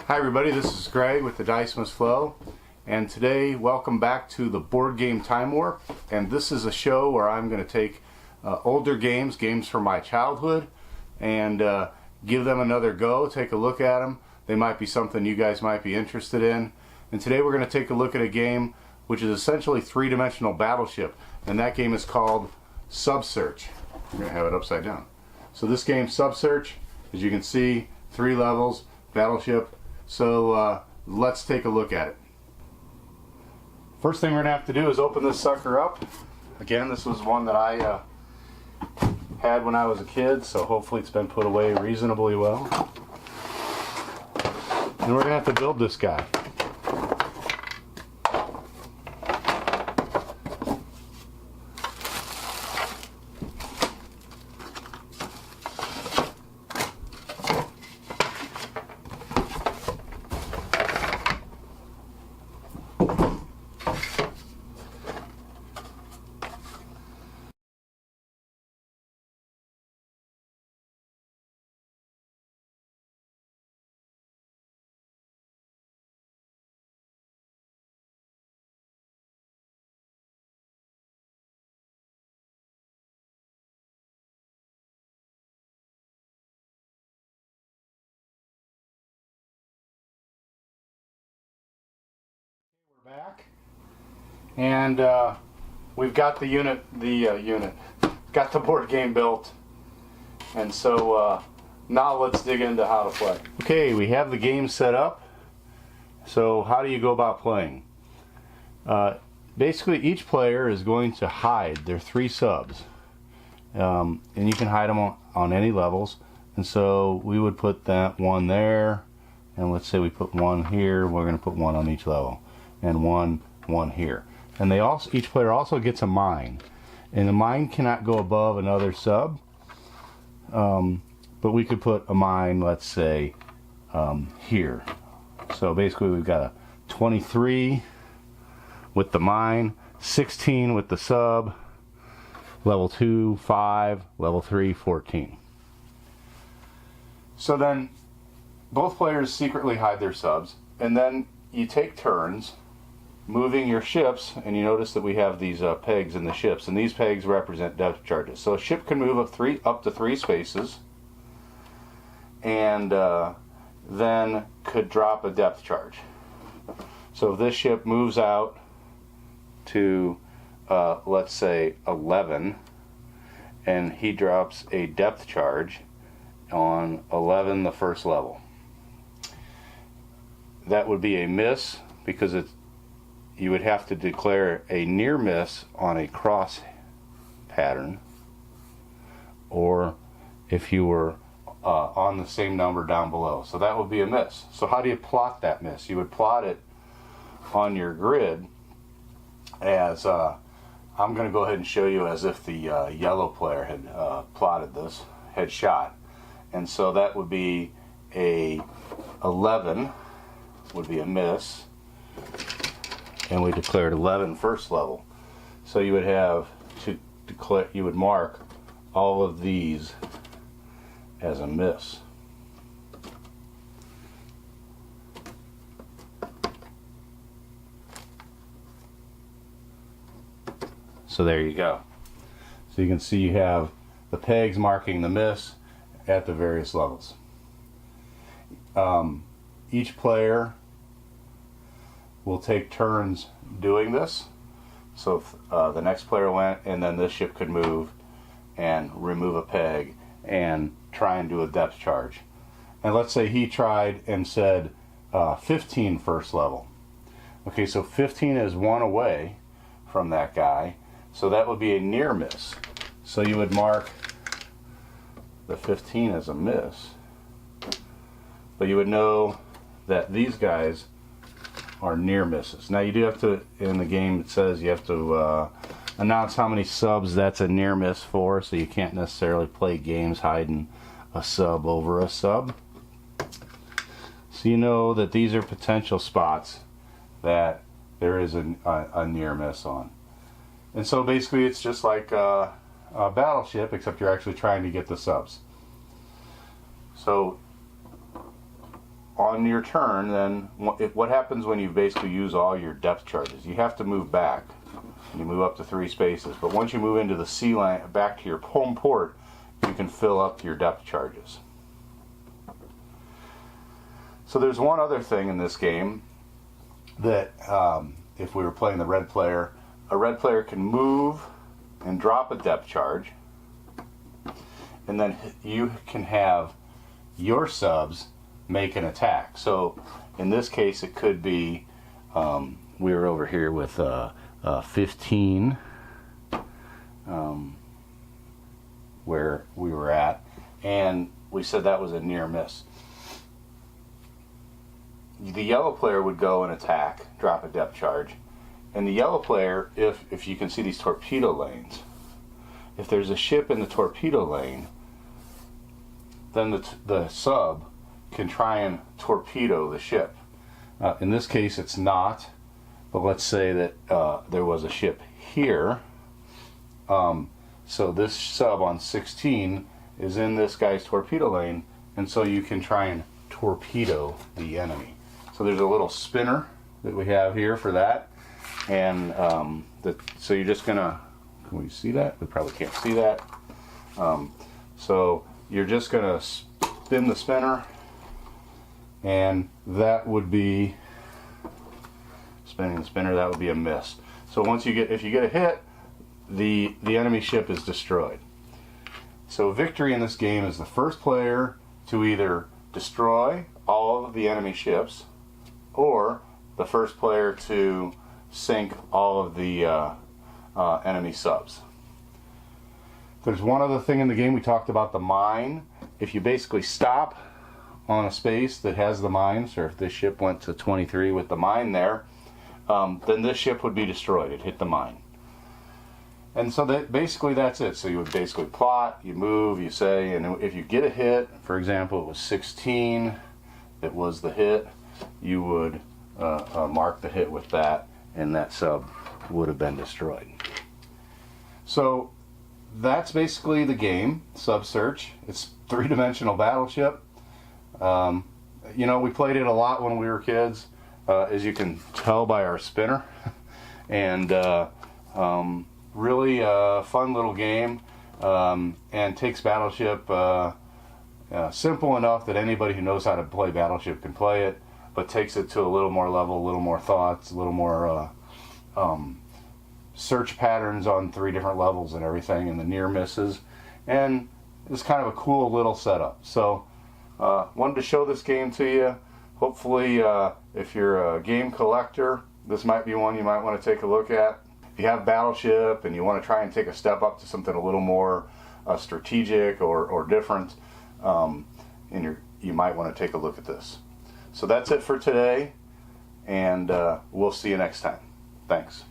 Hi everybody, this is Greg with the Dice Must Flow, and today welcome back to the Boardgame Timewarp. And this is a show where I'm going to take older games from my childhood, and give them another go, take a look at them. They might be something you guys might be interested in. And today we're going to take a look at a game which is essentially three-dimensional battleship, and that game is called Subsearch. I'm going to have it upside down. So this game, Subsearch, as you can see, 3 levels, battleship. So let's take a look at it. First thing we're going to have to do is open this sucker up. Again, this was one that I had when I was a kid, so hopefully it's been put away reasonably well. And we're going to have to build this guy. We're back, and we've got got the board game built, and so now let's dig into how to play. Okay, we have the game set up. So how do you go about playing? Basically, each player is going to hide their 3 subs, and you can hide them on any levels. And so we would put that one there, and let's say we put one here. We're going to put one on each level, and one here. And each player also gets a mine, and the mine cannot go above another sub. But we could put a mine, let's say, here. So basically we've got a 23 with the mine, 16 with the sub, level 2, 5, level 3, 14. So then both players secretly hide their subs, and then you take turns moving your ships, and you notice that we have these pegs in the ships, and these pegs represent depth charges. So a ship can move up to 3 spaces, and then could drop a depth charge. So if this ship moves out to let's say 11, and he drops a depth charge on 11, the first level, that would be a miss, because you would have to declare a near miss on a cross pattern, or if you were on the same number down below. So that would be a miss. So how do you plot that miss? You would plot it on your grid as I'm going to go ahead and show you as if the yellow player had plotted this, had shot. And so that would be a 11 would be a miss, and we declared 11 first level. So you would have to declare, you would mark all of these as a miss. So there you go. So you can see you have the pegs marking the miss at the various levels. Each player will take turns doing this. So if the next player went, and then this ship could move and remove a peg and try and do a depth charge. And let's say he tried and said 15 first level. Okay, so 15 is 1 away from that guy, so that would be a near miss. So you would mark the 15 as a miss, but you would know that these guys are near misses. Now you do have to, in the game it says you have to announce how many subs that's a near miss for, so you can't necessarily play games hiding a sub over a sub. So you know that these are potential spots that there is a near miss on. And so basically it's just like a battleship, except you're actually trying to get the subs. So on your turn, then what happens when you basically use all your depth charges? You have to move back. You move up to 3 spaces, but once you move into the sea line, back to your home port, you can fill up your depth charges. So there's one other thing in this game that if we were playing the red player, a red player can move and drop a depth charge, and then you can have your subs make an attack. So in this case it could be, we were over here with 15 where we were at, and we said that was a near miss. The yellow player would go and attack, drop a depth charge, and the yellow player, if you can see these torpedo lanes, if there's a ship in the torpedo lane, then the sub can try and torpedo the ship. In this case it's not, but let's say that there was a ship here. So this sub on 16 is in this guy's torpedo lane, and so you can try and torpedo the enemy. So there's a little spinner that we have here for that, and so you're just gonna, can we see that? We probably can't see that. So you're just gonna spin the spinner, and that would be spinning the spinner. That would be a miss. So once you get, if you get a hit, the enemy ship is destroyed. So victory in this game is the first player to either destroy all of the enemy ships, or the first player to sink all of the enemy subs. There's one other thing in the game. We talked about the mine. If you basically stop on a space that has the mines, or if this ship went to 23 with the mine there, then this ship would be destroyed. It hit the mine. And so that basically that's it. So you would basically plot, you move, you say, and if you get a hit, for example, it was 16 that was the hit, you would mark the hit with that, and that sub would have been destroyed. So that's basically the game, Sub Search. It's 3-dimensional battleship. You know, we played it a lot when we were kids, as you can tell by our spinner, and really fun little game, and takes Battleship simple enough that anybody who knows how to play Battleship can play it, but takes it to a little more level, a little more thoughts, a little more search patterns on 3 different levels and everything, and the near misses, and it's kind of a cool little setup. So wanted to show this game to you. Hopefully if you're a game collector, this might be one you might want to take a look at. If you have Battleship and you want to try and take a step up to something a little more strategic or different, and you might want to take a look at this. So that's it for today, and we'll see you next time. Thanks.